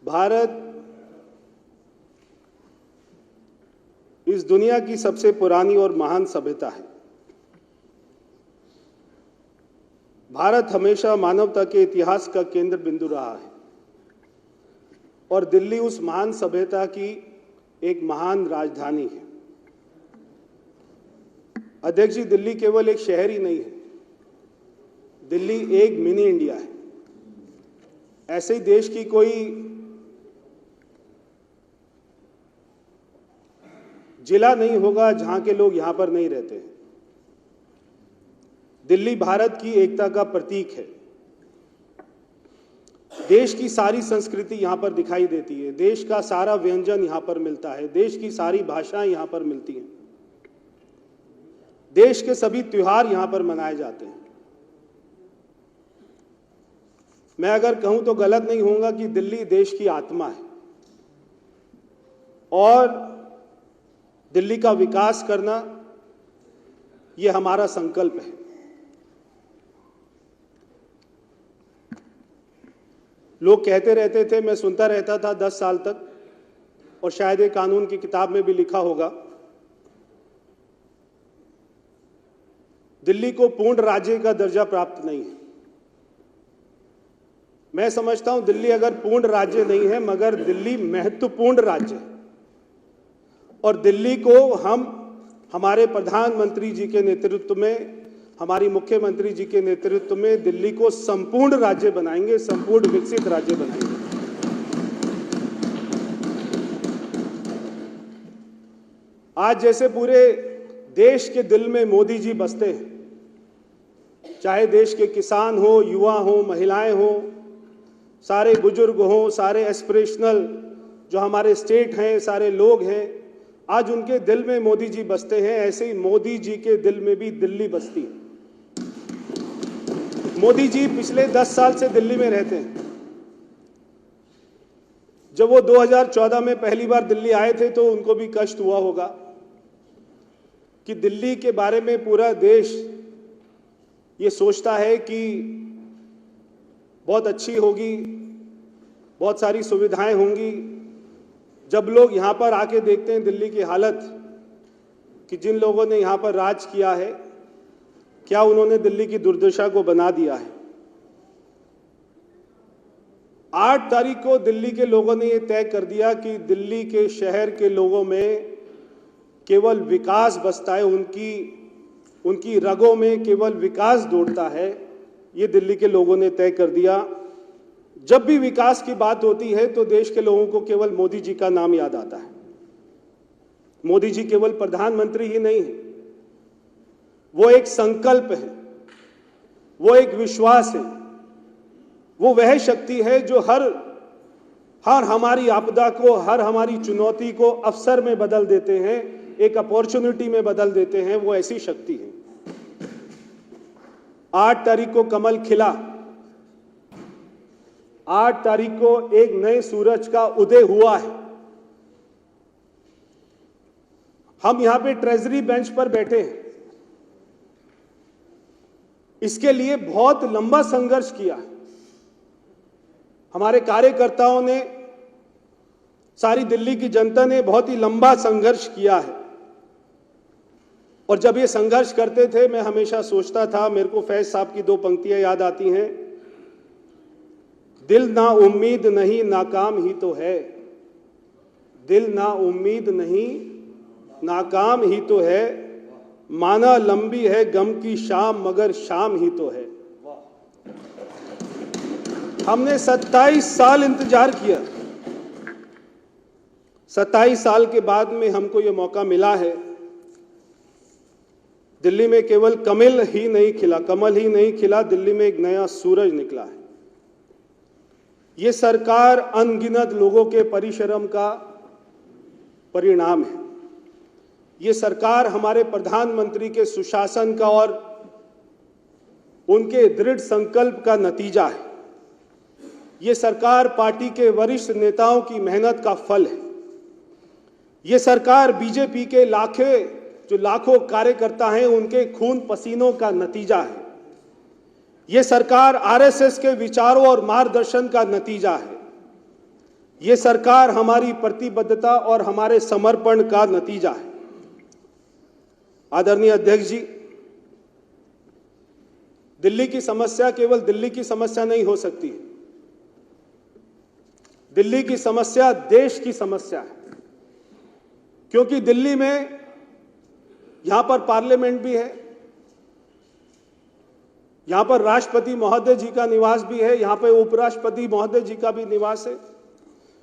भारत इस दुनिया की सबसे पुरानी और महान सभ्यता है। भारत हमेशा मानवता के इतिहास का केंद्र बिंदु रहा है और दिल्ली उस महान सभ्यता की एक महान राजधानी है। अध्यक्ष जी, दिल्ली केवल एक शहर ही नहीं है, दिल्ली एक मिनी इंडिया है। ऐसे ही देश की कोई जिला नहीं होगा जहां के लोग यहां पर नहीं रहते हैं। दिल्ली भारत की एकता का प्रतीक है। देश की सारी संस्कृति यहां पर दिखाई देती है, देश का सारा व्यंजन यहां पर मिलता है, देश की सारी भाषाएं यहां पर मिलती हैं, देश के सभी त्योहार यहां पर मनाए जाते हैं। मैं अगर कहूं तो गलत नहीं होगा कि दिल्ली देश की आत्मा है और दिल्ली का विकास करना यह हमारा संकल्प है। लोग कहते रहते थे, मैं सुनता रहता था 10 साल तक, और शायद एक कानून की किताब में भी लिखा होगा, दिल्ली को पूर्ण राज्य का दर्जा प्राप्त नहीं है। मैं समझता हूं दिल्ली अगर पूर्ण राज्य नहीं है मगर दिल्ली महत्वपूर्ण राज्य है और दिल्ली को हम हमारे प्रधानमंत्री जी के नेतृत्व में, हमारी मुख्यमंत्री जी के नेतृत्व में दिल्ली को संपूर्ण राज्य बनाएंगे, संपूर्ण विकसित राज्य बनाएंगे। आज जैसे पूरे देश के दिल में मोदी जी बसते हैं, चाहे देश के किसान हो, युवा हो, महिलाएं हो, सारे बुजुर्ग हो, सारे एस्पिरेशनल जो हमारे स्टेट हैं, सारे लोग हैं, आज उनके दिल में मोदी जी बसते हैं। ऐसे ही मोदी जी के दिल में भी दिल्ली बसती है। मोदी जी पिछले 10 साल से दिल्ली में रहते हैं। जब वो 2014 में पहली बार दिल्ली आए थे तो उनको भी कष्ट हुआ होगा कि दिल्ली के बारे में पूरा देश ये सोचता है कि बहुत अच्छी होगी, बहुत सारी सुविधाएं होंगी। जब लोग यहाँ पर आके देखते हैं दिल्ली की हालत, कि जिन लोगों ने यहाँ पर राज किया है, क्या उन्होंने दिल्ली की दुर्दशा को बना दिया है। 8 तारीख को दिल्ली के लोगों ने ये तय कर दिया कि दिल्ली के शहर के लोगों में केवल विकास बसता है, उनकी रगों में केवल विकास दौड़ता है। ये दिल्ली के लोगों ने तय कर दिया। जब भी विकास की बात होती है तो देश के लोगों को केवल मोदी जी का नाम याद आता है। मोदी जी केवल प्रधानमंत्री ही नहीं है, वो एक संकल्प है, वो एक विश्वास है, वो वह शक्ति है जो हर हमारी आपदा को, हर हमारी चुनौती को अवसर में बदल देते हैं, एक अपॉर्चुनिटी में बदल देते हैं। वो ऐसी शक्ति है। 8 तारीख को कमल खिला, 8 तारीख को एक नए सूरज का उदय हुआ है। हम यहां पे ट्रेजरी बेंच पर बैठे हैं, इसके लिए बहुत लंबा संघर्ष किया है। हमारे कार्यकर्ताओं ने, सारी दिल्ली की जनता ने बहुत ही लंबा संघर्ष किया है। और जब ये संघर्ष करते थे मैं हमेशा सोचता था, मेरे को फैज साहब की 2 पंक्तियां याद आती हैं, दिल ना उम्मीद नहीं नाकाम ही तो है, दिल ना उम्मीद नहीं नाकाम ही तो है, माना लंबी है गम की शाम मगर शाम ही तो है। हमने 27 साल इंतजार किया, 27 साल के बाद में हमको ये मौका मिला है। दिल्ली में केवल कमल ही नहीं खिला, दिल्ली में एक नया सूरज निकला है। ये सरकार अनगिनत लोगों के परिश्रम का परिणाम है। ये सरकार हमारे प्रधानमंत्री के सुशासन का और उनके दृढ़ संकल्प का नतीजा है। ये सरकार पार्टी के वरिष्ठ नेताओं की मेहनत का फल है। ये सरकार बीजेपी के लाखों कार्यकर्ता हैं, उनके खून पसीनों का नतीजा है। ये सरकार आरएसएस के विचारों और मार्गदर्शन का नतीजा है। ये सरकार हमारी प्रतिबद्धता और हमारे समर्पण का नतीजा है। आदरणीय अध्यक्ष जी, दिल्ली की समस्या केवल दिल्ली की समस्या नहीं हो सकती है। दिल्ली की समस्या देश की समस्या है, क्योंकि दिल्ली में यहां पर पार्लियामेंट भी है, यहां पर राष्ट्रपति महोदय जी का निवास भी है, यहां पर उपराष्ट्रपति महोदय जी का भी निवास है,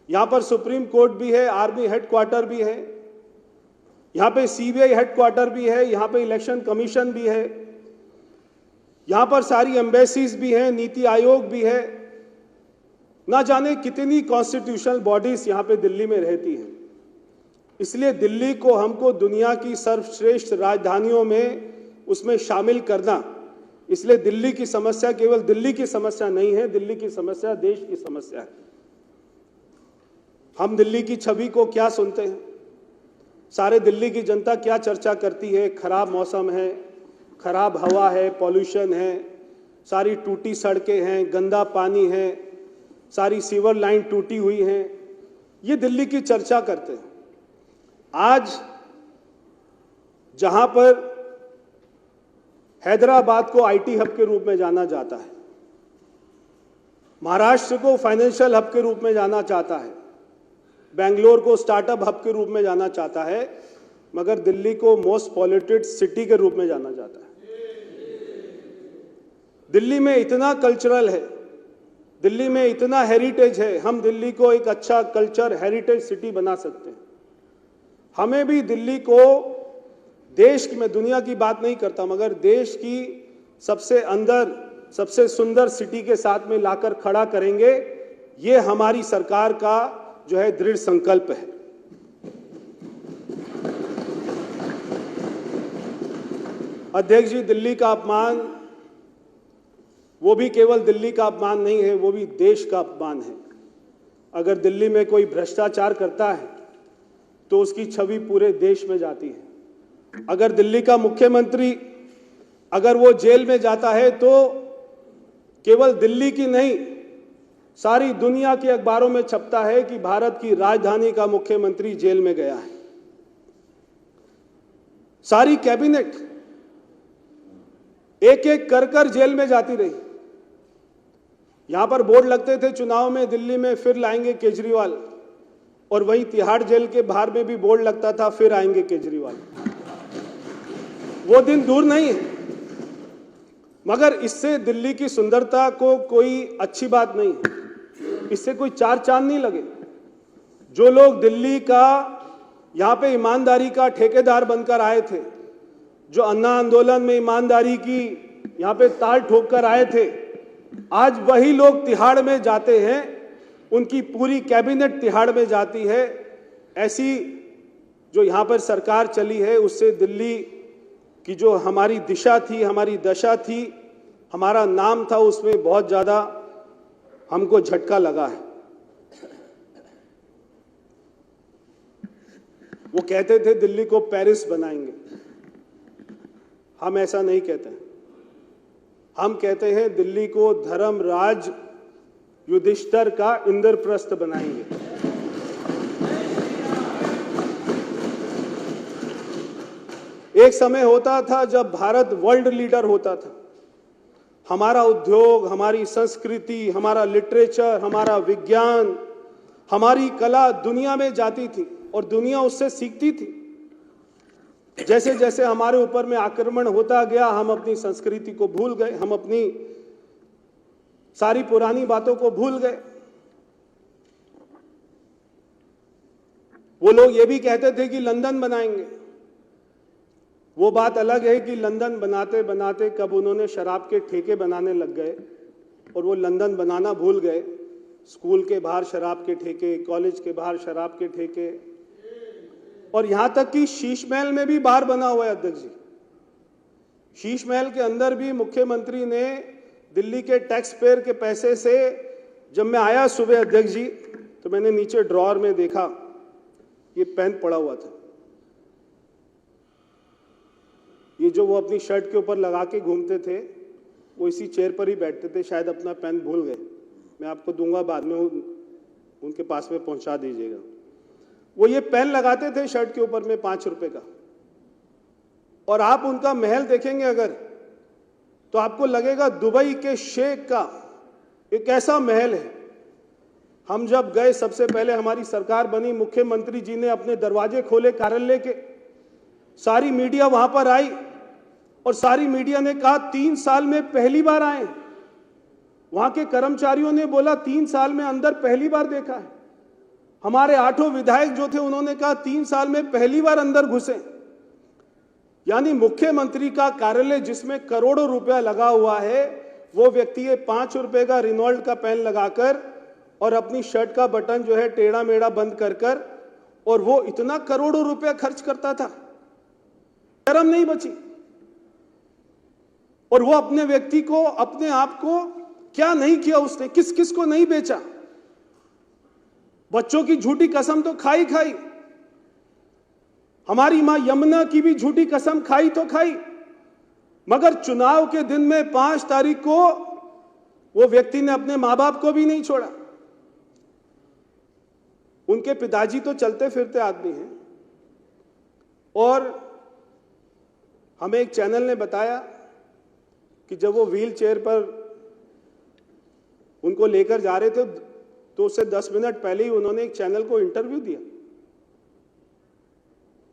यहां पर सुप्रीम कोर्ट भी है, आर्मी हेडक्वार्टर भी है, यहां पे सीबीआई हेडक्वार्टर भी है, यहां पे इलेक्शन कमीशन भी है, यहां पर सारी एम्बेसीज भी हैं, नीति आयोग भी है, ना जाने कितनी कॉन्स्टिट्यूशनल बॉडीज यहां पे दिल्ली में रहती हैं। इसलिए दिल्ली को हमको दुनिया की सर्वश्रेष्ठ राजधानियों में उसमें शामिल करना, इसलिए दिल्ली की समस्या केवल दिल्ली की समस्या नहीं है, दिल्ली की समस्या देश की समस्या है। हम दिल्ली की छवि को क्या सुनते हैं, सारे दिल्ली की जनता क्या चर्चा करती है? खराब मौसम है, खराब हवा है, पॉल्यूशन है, सारी टूटी सड़कें हैं, गंदा पानी है, सारी सीवर लाइन टूटी हुई है, ये दिल्ली की चर्चा करते हैं। आज जहां पर हैदराबाद को आईटी हब के रूप में जाना जाता है, महाराष्ट्र को फाइनेंशियल हब के रूप में जाना चाहता है, बेंगलोर को स्टार्टअप हब के रूप में जाना चाहता है, मगर दिल्ली को मोस्ट पॉल्यूटेड सिटी के रूप में जाना जाता है। दिल्ली में इतना कल्चरल है, दिल्ली में इतना हेरिटेज है, हम दिल्ली को एक अच्छा कल्चर हेरिटेज सिटी बना सकते हैं। हमें भी दिल्ली को देश की, मैं दुनिया की बात नहीं करता, मगर देश की सबसे अंदर सबसे सुंदर सिटी के साथ में लाकर खड़ा करेंगे, ये हमारी सरकार का जो है दृढ़ संकल्प है। अध्यक्ष जी, दिल्ली का अपमान वो भी केवल दिल्ली का अपमान नहीं है, वो भी देश का अपमान है। अगर दिल्ली में कोई भ्रष्टाचार करता है तो उसकी छवि पूरे देश में जाती है। अगर दिल्ली का मुख्यमंत्री अगर वो जेल में जाता है तो केवल दिल्ली की नहीं, सारी दुनिया के अखबारों में छपता है कि भारत की राजधानी का मुख्यमंत्री जेल में गया है। सारी कैबिनेट एक एक कर जेल में जाती रही। यहां पर बोर्ड लगते थे चुनाव में, दिल्ली में फिर लाएंगे केजरीवाल, और वहीं तिहाड़ जेल के बाहर में भी बोर्ड लगता था फिर आएंगे केजरीवाल। वो दिन दूर नहीं है, मगर इससे दिल्ली की सुंदरता को कोई अच्छी बात नहीं है, इससे कोई चार चांद नहीं लगे। जो लोग दिल्ली का यहां पे ईमानदारी का ठेकेदार बनकर आए थे, जो अन्ना आंदोलन में ईमानदारी की यहां पे ताल ठोक कर आए थे, आज वही लोग तिहाड़ में जाते हैं, उनकी पूरी कैबिनेट तिहाड़ में जाती है। ऐसी जो यहां पर सरकार चली है, उससे दिल्ली की जो हमारी दिशा थी, हमारी दशा थी, हमारा नाम था, उसमें बहुत ज्यादा हमको झटका लगा है। वो कहते थे दिल्ली को पेरिस बनाएंगे, हम ऐसा नहीं कहते हैं। हम कहते हैं दिल्ली को धर्मराज युधिष्ठिर का इंद्रप्रस्थ बनाएंगे। एक समय होता था जब भारत वर्ल्ड लीडर होता था। हमारा उद्योग, हमारी संस्कृति, हमारा लिटरेचर, हमारा विज्ञान, हमारी कला दुनिया में जाती थी और दुनिया उससे सीखती थी। जैसे जैसे हमारे ऊपर में आक्रमण होता गया, हम अपनी संस्कृति को भूल गए, हम अपनी सारी पुरानी बातों को भूल गए। वो लोग ये भी कहते थे कि लंदन बनाएंगे। वो बात अलग है कि लंदन बनाते बनाते कब उन्होंने शराब के ठेके बनाने लग गए और वो लंदन बनाना भूल गए। स्कूल के बाहर शराब के ठेके, कॉलेज के बाहर शराब के ठेके, और यहां तक कि शीश महल में भी बाहर बना हुआ है। अध्यक्ष जी, शीश महल के अंदर भी मुख्यमंत्री ने दिल्ली के टैक्स पेयर के पैसे से, जब मैं आया सुबह अध्यक्ष जी, तो मैंने नीचे ड्रॉअर में देखा ये पेन पड़ा हुआ था। ये जो वो अपनी शर्ट के ऊपर लगा के घूमते थे, वो इसी चेयर पर ही बैठते थे, शायद अपना पेन भूल गए। मैं आपको दूंगा बाद में उनके पास में पहुंचा दीजिएगा। वो ये पेन लगाते थे शर्ट के ऊपर में 5 रुपए का, और आप उनका महल देखेंगे अगर, तो आपको लगेगा दुबई के शेख का एक ऐसा महल है। हम जब गए, सबसे पहले हमारी सरकार बनी, मुख्यमंत्री जी ने अपने दरवाजे खोले कार्यालय के, सारी मीडिया वहां पर आई और सारी मीडिया ने कहा 3 साल में पहली बार आए। वहां के कर्मचारियों ने बोला 3 साल में अंदर पहली बार देखा है। हमारे 8 विधायक जो थे उन्होंने कहा 3 साल में पहली बार अंदर घुसे। यानी मुख्यमंत्री का कार्यालय जिसमें करोड़ों रुपया लगा हुआ है, वो व्यक्ति ये 5 रुपए का रिनॉल्ट का पेन लगाकर और अपनी शर्ट का बटन जो है टेढ़ा मेढ़ा बंद कर और वो इतना करोड़ों रुपया खर्च करता था, शर्म नहीं बची। और वो अपने व्यक्ति को, अपने आप को क्या नहीं किया उसने, किस किस को नहीं बेचा। बच्चों की झूठी कसम तो खाई, हमारी मां यमुना की भी झूठी कसम खाई तो खाई, मगर चुनाव के दिन में 5 तारीख को वो व्यक्ति ने अपने मां बाप को भी नहीं छोड़ा। उनके पिताजी तो चलते फिरते आदमी हैं, और हमें एक चैनल ने बताया कि जब वो व्हील चेयर पर उनको लेकर जा रहे थे तो उससे 10 मिनट पहले ही उन्होंने एक चैनल को इंटरव्यू दिया।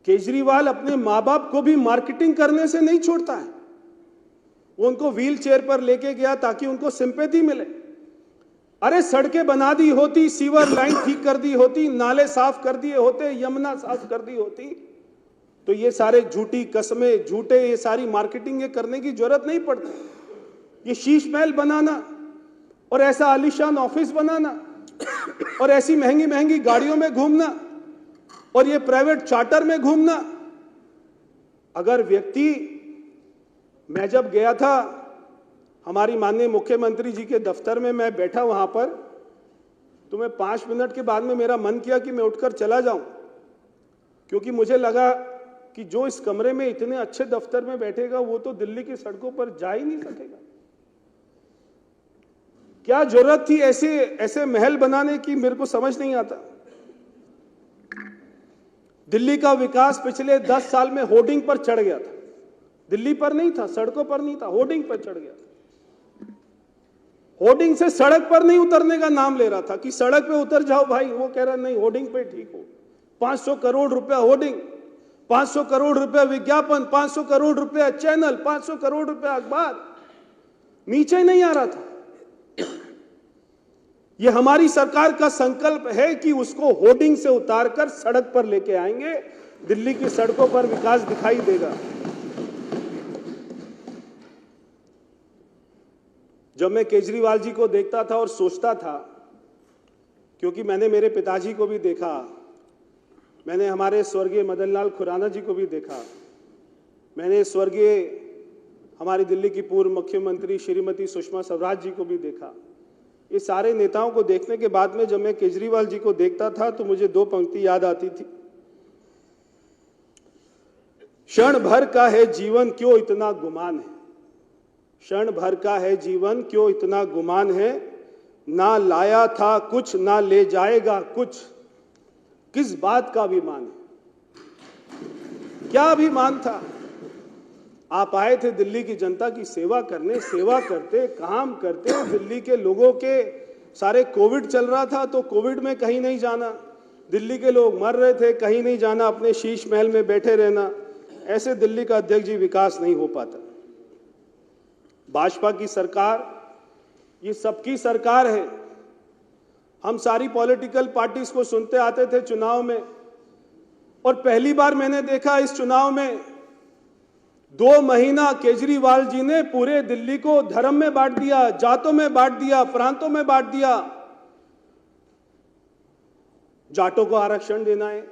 केजरीवाल अपने मां बाप को भी मार्केटिंग करने से नहीं छोड़ता है। वो उनको व्हील चेयर पर लेके गया ताकि उनको सिंपैथी मिले। अरे सड़कें बना दी होती, सीवर लाइन ठीक कर दी होती, नाले साफ कर दिए होते, यमुना साफ कर दी होती, तो ये सारे झूठी कस्में, झूठे ये सारी मार्केटिंग करने की जरूरत नहीं पड़ती। ये शीश महल बनाना और ऐसा आलीशान ऑफिस बनाना और ऐसी महंगी महंगी गाड़ियों में घूमना और ये प्राइवेट चार्टर में घूमना, अगर व्यक्ति, मैं जब गया था हमारी माननीय मुख्यमंत्री जी के दफ्तर में, मैं बैठा वहां पर, तो मैं 5 मिनट के बाद में मेरा मन किया कि मैं उठकर चला जाऊं, क्योंकि मुझे लगा कि जो इस कमरे में इतने अच्छे दफ्तर में बैठेगा वो तो दिल्ली की सड़कों पर जा ही नहीं सकेगा। क्या जरूरत थी ऐसे महल बनाने की, मेरे को समझ नहीं आता। दिल्ली का विकास पिछले 10 साल में होर्डिंग पर चढ़ गया था। दिल्ली पर नहीं था, सड़कों पर नहीं था, होर्डिंग पर चढ़ गया था। होर्डिंग से सड़क पर नहीं उतरने का नाम ले रहा था कि सड़क पे उतर जाओ भाई, वो कह रहा नहीं होर्डिंग पे ठीक हो। 500 करोड़ रुपया होर्डिंग, 500 करोड़ रुपया विज्ञापन, 500 करोड़ रुपया चैनल, 500 करोड़ रुपया अखबार, नीचे नहीं आ रहा था। ये हमारी सरकार का संकल्प है कि उसको होर्डिंग से उतारकर सड़क पर लेके आएंगे, दिल्ली की सड़कों पर विकास दिखाई देगा। जब मैं केजरीवाल जी को देखता था और सोचता था, क्योंकि मैंने मेरे पिताजी को भी देखा, मैंने हमारे स्वर्गीय मदन लाल खुराना जी को भी देखा, मैंने स्वर्गीय हमारी दिल्ली की पूर्व मुख्यमंत्री श्रीमती सुषमा स्वराज जी को भी देखा। ये सारे नेताओं को देखने के बाद में जब मैं केजरीवाल जी को देखता था तो मुझे 2 पंक्ति याद आती थी। क्षण भर का है जीवन क्यों इतना गुमान है, क्षण भर का है जीवन क्यों इतना गुमान है, ना लाया था कुछ ना ले जाएगा कुछ, किस बात का अभिमान है। क्या अभिमान था? आप आए थे दिल्ली की जनता की सेवा करने, सेवा करते, काम करते। दिल्ली के लोगों के सारे कोविड चल रहा था तो कोविड में कहीं नहीं जाना, दिल्ली के लोग मर रहे थे, कहीं नहीं जाना, अपने शीश महल में बैठे रहना। ऐसे दिल्ली का अध्यक्ष जी विकास नहीं हो पाता। भाजपा की सरकार ये सबकी सरकार है। हम सारी पॉलिटिकल पार्टीज को सुनते आते थे चुनाव में, और पहली बार मैंने देखा इस चुनाव में 2 महीना केजरीवाल जी ने पूरे दिल्ली को धर्म में बांट दिया, जातों में बांट दिया, प्रांतों में बांट दिया। जाटों को आरक्षण देना है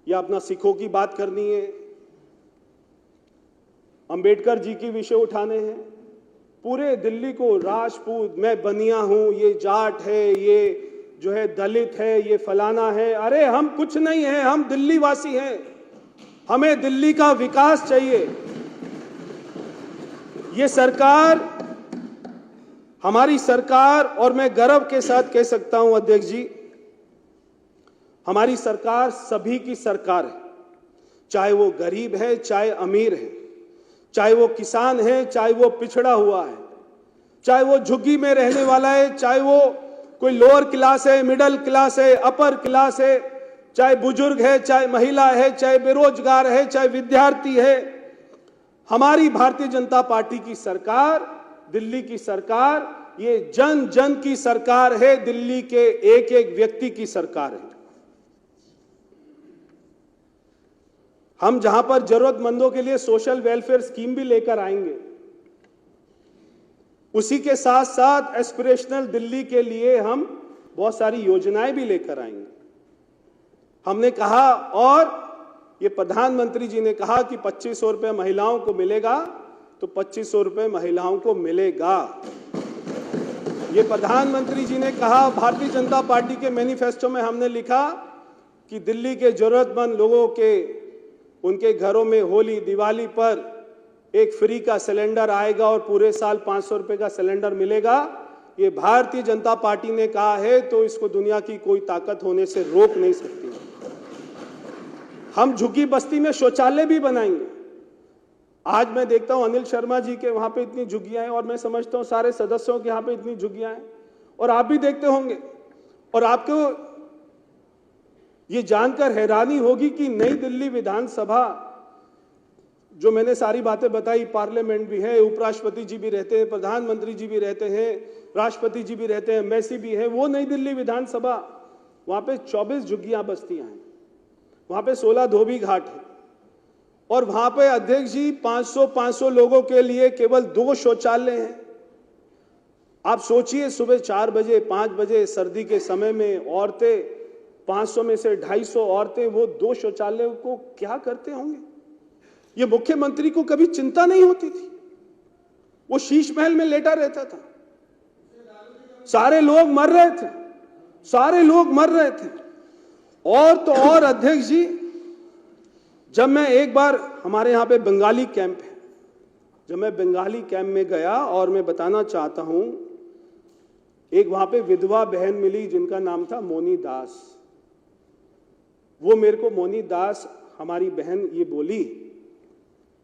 या अपना सिखों की बात करनी है, अंबेडकर जी के विषय उठाने हैं। पूरे दिल्ली को राजपूत, मैं बनिया हूं, ये जाट है, ये जो है दलित है, ये फलाना है। अरे हम कुछ नहीं है, हम दिल्ली वासी हैं, हमें दिल्ली का विकास चाहिए। ये सरकार हमारी सरकार, और मैं गर्व के साथ कह सकता हूं अध्यक्ष जी, हमारी सरकार सभी की सरकार है, चाहे वो गरीब है, चाहे अमीर है, चाहे वो किसान है, चाहे वो पिछड़ा हुआ है, चाहे वो झुग्गी में रहने वाला है, चाहे वो कोई लोअर क्लास है, मिडिल क्लास है, अपर क्लास है, चाहे बुजुर्ग है, चाहे महिला है, चाहे बेरोजगार है, चाहे विद्यार्थी है। हमारी भारतीय जनता पार्टी की सरकार, दिल्ली की सरकार, ये जन जन की सरकार है, दिल्ली के एक एक व्यक्ति की सरकार है। हम जहां पर जरूरतमंदों के लिए सोशल वेलफेयर स्कीम भी लेकर आएंगे, उसी के साथ साथ एस्पिरेशनल दिल्ली के लिए हम बहुत सारी योजनाएं भी लेकर आएंगे। हमने कहा, और ये प्रधानमंत्री जी ने कहा कि 2500 रुपए महिलाओं को मिलेगा, तो 2500 रुपए महिलाओं को मिलेगा। ये प्रधानमंत्री जी ने कहा। भारतीय जनता पार्टी के मैनिफेस्टो में हमने लिखा कि दिल्ली के जरूरतमंद लोगों के उनके घरों में होली दिवाली पर एक फ्री का सिलेंडर आएगा और पूरे साल 500 रुपए का सिलेंडर मिलेगा। ये भारतीय जनता पार्टी ने कहा है, तो इसको दुनिया की कोई ताकत होने से रोक नहीं सकती। हम झुग्गी बस्ती में शौचालय भी बनाएंगे। आज मैं देखता हूं अनिल शर्मा जी के वहां पे इतनी झुग्गियां हैं, और मैं समझता हूं सारे सदस्यों के यहां पे इतनी झुग्गियां हैं, और आप भी देखते होंगे। और आपको ये जानकर हैरानी होगी कि नई दिल्ली विधानसभा, जो मैंने सारी बातें बताई, पार्लियामेंट भी है, उपराष्ट्रपति जी भी रहते हैं, प्रधानमंत्री जी भी रहते हैं, राष्ट्रपति जी भी रहते हैं, एम्बेसी भी है, वो नई दिल्ली विधानसभा, वहां पे 24 झुग्गियां बस्तियां हैं, वहां पे 16 धोबी घाट है, और वहां पे अध्यक्ष जी 500 लोगों के लिए केवल 2 शौचालय हैं। आप सोचिए, सुबह 4 बजे 5 बजे सर्दी के समय में औरतें, 500 में से 250 औरतें वो 2 शौचालयों को क्या करते होंगे। ये मुख्यमंत्री को कभी चिंता नहीं होती थी, वो शीश महल में लेटा रहता था। सारे लोग मर रहे थे, सारे लोग मर रहे थे। और तो और अध्यक्ष जी, जब मैं एक बार, हमारे यहाँ पे बंगाली कैंप है, जब मैं बंगाली कैंप में गया, और मैं बताना चाहता हूं, एक वहां पे विधवा बहन मिली जिनका नाम था मोनी दास। वो मेरे को, मोनी दास हमारी बहन, ये बोली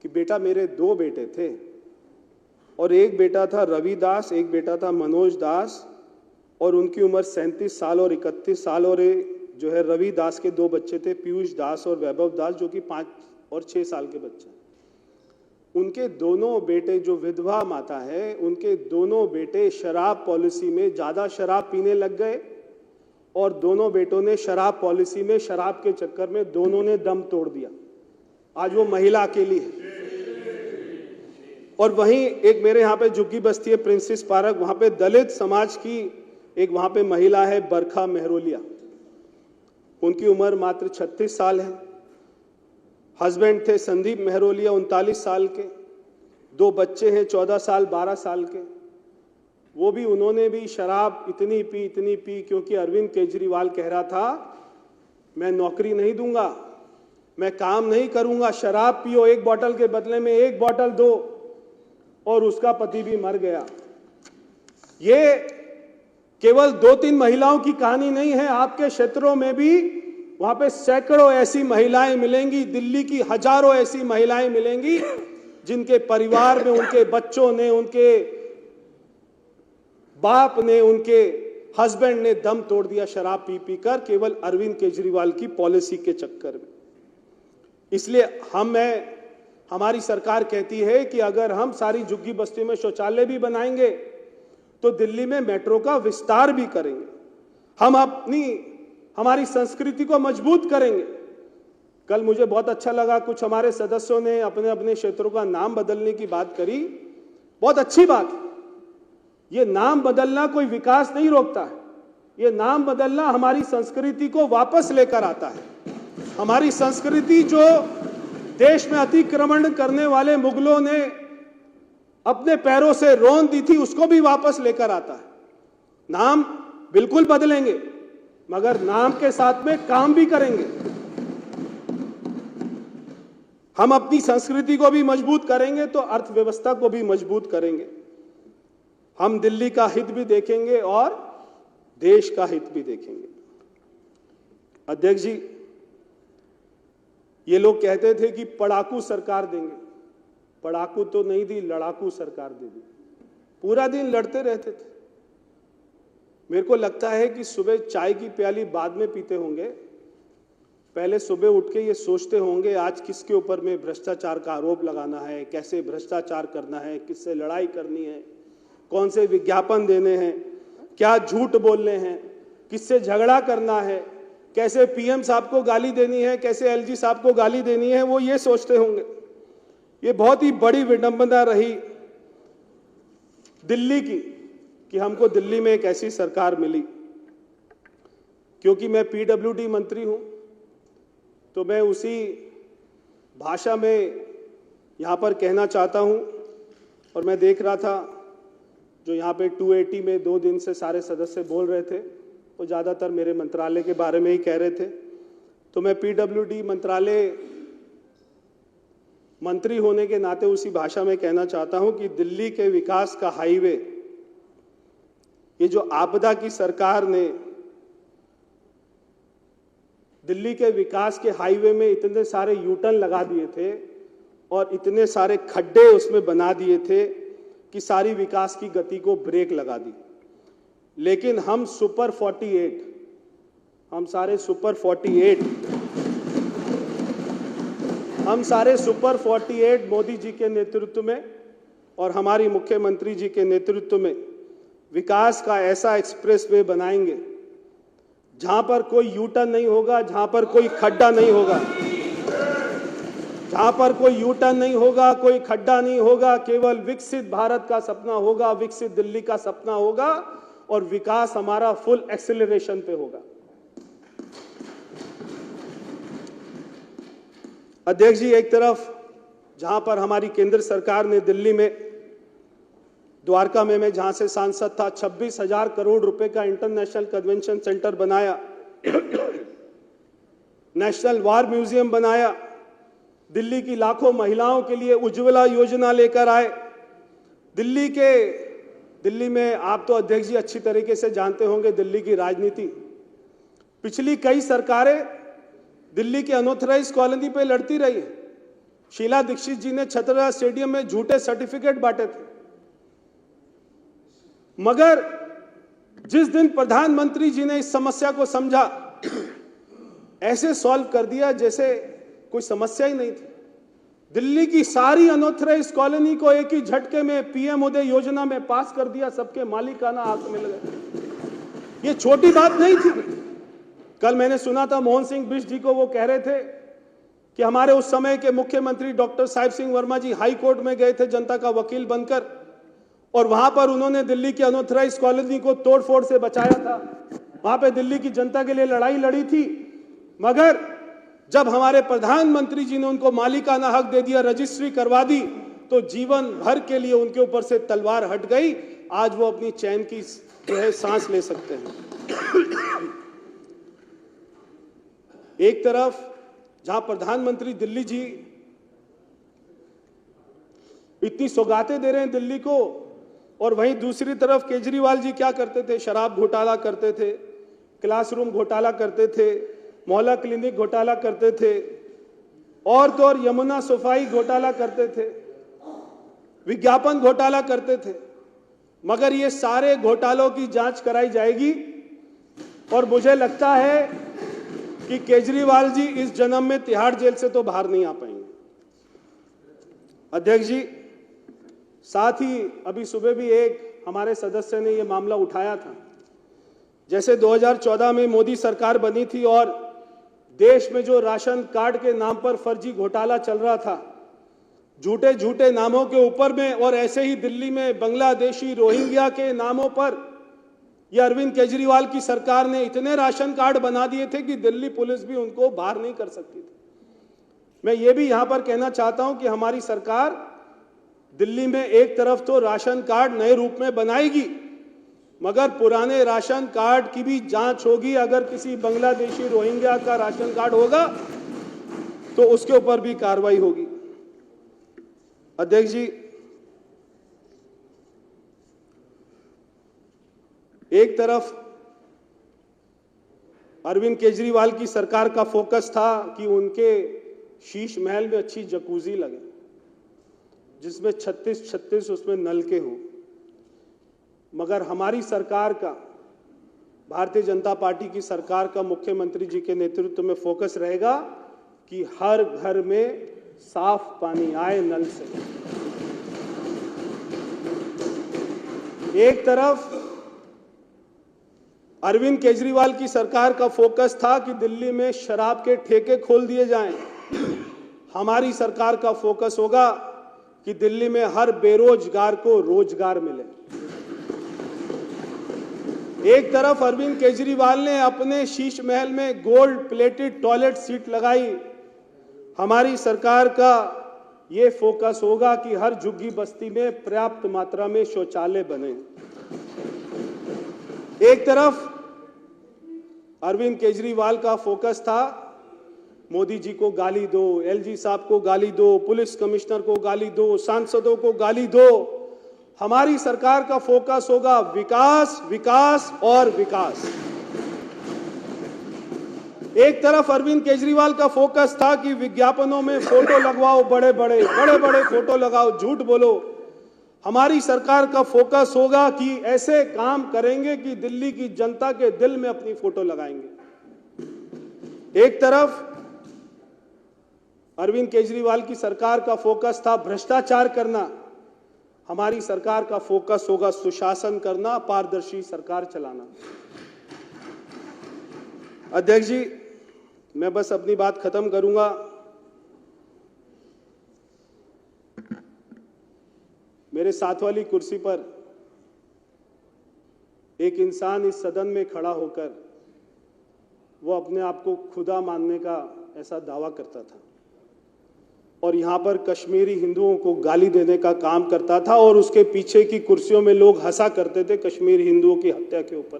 कि बेटा मेरे 2 बेटे थे, और एक बेटा था रवि दास, एक बेटा था मनोज दास, और उनकी उम्र 37 साल और 31 साल, और जो है रवि दास के 2 बच्चे थे, पीयूष दास और वैभव दास, जो कि 5 और 6 साल के बच्चे। उनके दोनों बेटे, जो विधवा माता है, उनके दोनों बेटे शराब पॉलिसी में ज्यादा शराब पीने लग गए, और दोनों बेटों ने शराब पॉलिसी में, शराब के चक्कर में दोनों ने दम तोड़ दिया। आज वो महिला अकेली है। और वहीं एक मेरे यहाँ पे झुग्गी बस्ती है, प्रिंसेस पार्क, वहां पे दलित समाज की एक वहां पे महिला है, बरखा मेहरोलिया। उनकी उम्र मात्र 36 साल है। हस्बैंड थे संदीप मेहरोलिया, 39 साल के, 2 बच्चे हैं, 14 साल 12 साल के। वो भी, उन्होंने भी शराब इतनी पी, क्योंकि अरविंद केजरीवाल कह रहा था मैं नौकरी नहीं दूंगा, मैं काम नहीं करूंगा, शराब पियो, 1 बोतल के बदले में 1 बोतल दो, और उसका पति भी मर गया। ये केवल 2-3 महिलाओं की कहानी नहीं है, आपके क्षेत्रों में भी वहां पे सैकड़ों ऐसी महिलाएं मिलेंगी, दिल्ली की हजारों ऐसी महिलाएं मिलेंगी जिनके परिवार में उनके बच्चों ने, उनके बाप ने, उनके हस्बैंड ने दम तोड़ दिया शराब पी कर, केवल अरविंद केजरीवाल की पॉलिसी के चक्कर में। इसलिए हमारी सरकार कहती है कि अगर हम सारी झुग्गी बस्तियों में शौचालय भी बनाएंगे, तो दिल्ली में मेट्रो का विस्तार भी करेंगे, हम हमारी संस्कृति को मजबूत करेंगे। कल मुझे बहुत अच्छा लगा, कुछ हमारे सदस्यों ने अपने अपने क्षेत्रों का नाम बदलने की बात करी, बहुत अच्छी बात है। ये नाम बदलना कोई विकास नहीं रोकता है, ये नाम बदलना हमारी संस्कृति को वापस लेकर आता है। हमारी संस्कृति जो देश में अतिक्रमण करने वाले मुगलों ने अपने पैरों से रौंद दी थी, उसको भी वापस लेकर आता है। नाम बिल्कुल बदलेंगे, मगर नाम के साथ में काम भी करेंगे। हम अपनी संस्कृति को भी मजबूत करेंगे तो अर्थव्यवस्था को भी मजबूत करेंगे। हम दिल्ली का हित भी देखेंगे और देश का हित भी देखेंगे। अध्यक्ष जी, ये लोग कहते थे कि पढ़ाकू सरकार देंगे। पढ़ाकू तो नहीं दी, लड़ाकू सरकार दे दी। पूरा दिन लड़ते रहते थे। मेरे को लगता है कि सुबह चाय की प्याली बाद में पीते होंगे, पहले सुबह उठ के ये सोचते होंगे आज किसके ऊपर में भ्रष्टाचार का आरोप लगाना है, कैसे भ्रष्टाचार करना है, किससे लड़ाई करनी है, कौन से विज्ञापन देने हैं, क्या झूठ बोलने हैं, किससे झगड़ा करना है, कैसे पीएम साहब को गाली देनी है, कैसे एलजी साहब को गाली देनी है, वो ये सोचते होंगे। ये बहुत ही बड़ी विडंबना रही दिल्ली की कि हमको दिल्ली में एक ऐसी सरकार मिली। क्योंकि मैं पीडब्ल्यूडी मंत्री हूं, तो मैं उसी भाषा में यहां पर कहना चाहता हूं। और मैं देख रहा था जो यहां पे 280 में 2 दिन से सारे सदस्य बोल रहे थे, वो ज़्यादातर मेरे मंत्रालय के बारे में ही कह रहे थे। तो मैं पीडब्ल्यूडी मंत्रालय मंत्री होने के नाते उसी भाषा में कहना चाहता हूं कि दिल्ली के विकास का हाईवे, ये जो आपदा की सरकार ने दिल्ली के विकास के हाईवे में इतने सारे यूटर्न लगा दिए थे और इतने सारे खड्डे उसमें बना दिए थे कि सारी विकास की गति को ब्रेक लगा दी। लेकिन हम सुपर 48, हम सारे सुपर 48 मोदी जी के नेतृत्व में और हमारी मुख्यमंत्री जी के नेतृत्व में विकास का ऐसा एक्सप्रेसवे बनाएंगे जहां पर कोई यूटर्न नहीं होगा, जहां पर कोई खड्डा नहीं होगा, जहां पर कोई यूटर्न नहीं होगा, कोई खड्डा नहीं होगा। केवल विकसित भारत का सपना होगा, विकसित दिल्ली का सपना होगा और विकास हमारा फुल एक्सेलरेशन पे होगा। अध्यक्ष जी, एक तरफ जहां पर हमारी केंद्र सरकार ने दिल्ली में, द्वारका में मैं जहां से सांसद था, 26,000 करोड़ रुपए का इंटरनेशनल कन्वेंशन सेंटर बनाया, नेशनल वार म्यूजियम बनाया, दिल्ली की लाखों महिलाओं के लिए उज्ज्वला योजना लेकर आए। दिल्ली में आप तो अध्यक्ष जी अच्छी तरीके से जानते होंगे दिल्ली की राजनीति। पिछली कई सरकारें दिल्ली के अनऑथराइज कॉलोनी पे लड़ती रही है। शीला दीक्षित जी ने छतरपुर स्टेडियम में झूठे सर्टिफिकेट बांटे थे, मगर जिस दिन प्रधानमंत्री जी ने इस समस्या को समझा, ऐसे सॉल्व कर दिया जैसे कोई समस्या ही नहीं थी। दिल्ली की सारी अनऑथराइज कॉलोनी को एक ही झटके में पीएम उदय योजना में पास कर दिया, सबके मालिकाना हक मिल गए। ये छोटी बात नहीं थी। कल मैंने सुना था मोहन सिंह बिष्ट जी को, वो कह रहे थे कि हमारे उस समय के मुख्यमंत्री डॉक्टर साहिब सिंह वर्मा जी हाई कोर्ट में गए थे जनता का वकील बनकर, और वहां पर उन्होंने दिल्ली की अनऑथराइज कॉलोनी को तोड़फोड़ से बचाया था। वहां पे दिल्ली की जनता के लिए लड़ाई लड़ी थी, मगर जब हमारे प्रधानमंत्री जी ने उनको मालिकाना हक दे दिया, रजिस्ट्री करवा दी, तो जीवन भर के लिए उनके ऊपर से तलवार हट गई। आज वो अपनी चैन की जो है सांस ले सकते हैं। एक तरफ जहां प्रधानमंत्री दिल्ली जी इतनी सौगातें दे रहे हैं दिल्ली को, और वहीं दूसरी तरफ केजरीवाल जी क्या करते थे? शराब घोटाला करते थे, क्लासरूम घोटाला करते थे, मोहल्ला क्लिनिक घोटाला करते थे, और तो और यमुना सफाई घोटाला करते थे, विज्ञापन घोटाला करते थे। मगर ये सारे घोटालों की जांच कराई जाएगी और मुझे लगता है कि केजरीवाल जी इस जन्म में तिहाड़ जेल से तो बाहर नहीं आ पाएंगे। अध्यक्ष जी, साथ ही अभी सुबह भी एक हमारे सदस्य ने यह मामला उठाया था, जैसे 2014 में मोदी सरकार बनी थी और देश में जो राशन कार्ड के नाम पर फर्जी घोटाला चल रहा था, झूठे झूठे नामों के ऊपर में, और ऐसे ही दिल्ली में बांग्लादेशी रोहिंग्या के नामों पर ये अरविंद केजरीवाल की सरकार ने इतने राशन कार्ड बना दिए थे कि दिल्ली पुलिस भी उनको बाहर नहीं कर सकती थी। मैं ये भी यहां पर कहना चाहता हूं कि हमारी सरकार दिल्ली में एक तरफ तो राशन कार्ड नए रूप में बनाएगी, मगर पुराने राशन कार्ड की भी जांच होगी। अगर किसी बांग्लादेशी रोहिंग्या का राशन कार्ड होगा तो उसके ऊपर भी कार्रवाई होगी। अध्यक्ष जी, एक तरफ अरविंद केजरीवाल की सरकार का फोकस था कि उनके शीश महल में अच्छी जकूजी लगे, जिसमें 36 उसमें नलके हों। मगर हमारी सरकार का, भारतीय जनता पार्टी की सरकार का मुख्यमंत्री जी के नेतृत्व में फोकस रहेगा कि हर घर में साफ पानी आए नल से। एक तरफ अरविंद केजरीवाल की सरकार का फोकस था कि दिल्ली में शराब के ठेके खोल दिए जाएं। हमारी सरकार का फोकस होगा कि दिल्ली में हर बेरोजगार को रोजगार मिले। एक तरफ अरविंद केजरीवाल ने अपने शीश महल में गोल्ड प्लेटेड टॉयलेट सीट लगाई। हमारी सरकार का ये फोकस होगा कि हर झुग्गी बस्ती में पर्याप्त मात्रा में शौचालय बने। एक तरफ अरविंद केजरीवाल का फोकस था मोदी जी को गाली दो, एलजी साहब को गाली दो, पुलिस कमिश्नर को गाली दो, सांसदों को गाली दो। हमारी सरकार का फोकस होगा विकास, विकास और विकास। एक तरफ अरविंद केजरीवाल का फोकस था कि विज्ञापनों में फोटो लगवाओ, बड़े बड़े फोटो लगाओ, झूठ बोलो। हमारी सरकार का फोकस होगा कि ऐसे काम करेंगे कि दिल्ली की जनता के दिल में अपनी फोटो लगाएंगे। एक तरफ अरविंद केजरीवाल की सरकार का फोकस था भ्रष्टाचार करना। हमारी सरकार का फोकस होगा सुशासन करना, पारदर्शी सरकार चलाना। अध्यक्ष जी, मैं बस अपनी बात खत्म करूंगा। मेरे साथ वाली कुर्सी पर एक इंसान इस सदन में खड़ा होकर वो अपने आप को खुदा मानने का ऐसा दावा करता था और यहां पर कश्मीरी हिंदुओं को गाली देने का काम करता था और उसके पीछे की कुर्सियों में लोग हंसा करते थे कश्मीरी हिंदुओं की हत्या के ऊपर।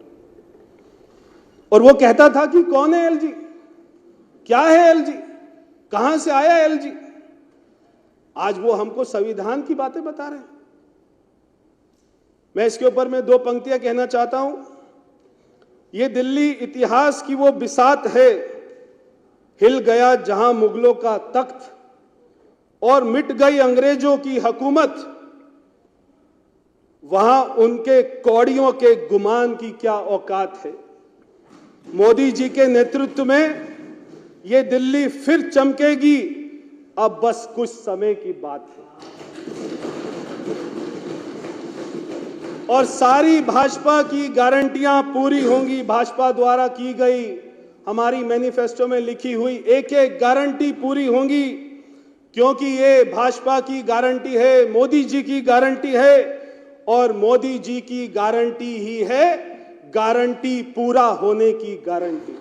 और वो कहता था कि कौन है एलजी, क्या है एलजी, कहां से आया एलजी। आज वो हमको संविधान की बातें बता रहे हैं। मैं इसके ऊपर में दो पंक्तियां कहना चाहता हूं। ये दिल्ली इतिहास की वो बिसात है, हिल गया जहां मुगलों का तख्त और मिट गई अंग्रेजों की हुकूमत, वहां उनके कौड़ियों के गुमान की क्या औकात है। मोदी जी के नेतृत्व में ये दिल्ली फिर चमकेगी, अब बस कुछ समय की बात है। और सारी भाजपा की गारंटियां पूरी होंगी। भाजपा द्वारा की गई, हमारी मैनिफेस्टो में लिखी हुई एक एक गारंटी पूरी होंगी, क्योंकि ये भाजपा की गारंटी है, मोदी जी की गारंटी है और मोदी जी की गारंटी ही है गारंटी पूरा होने की गारंटी।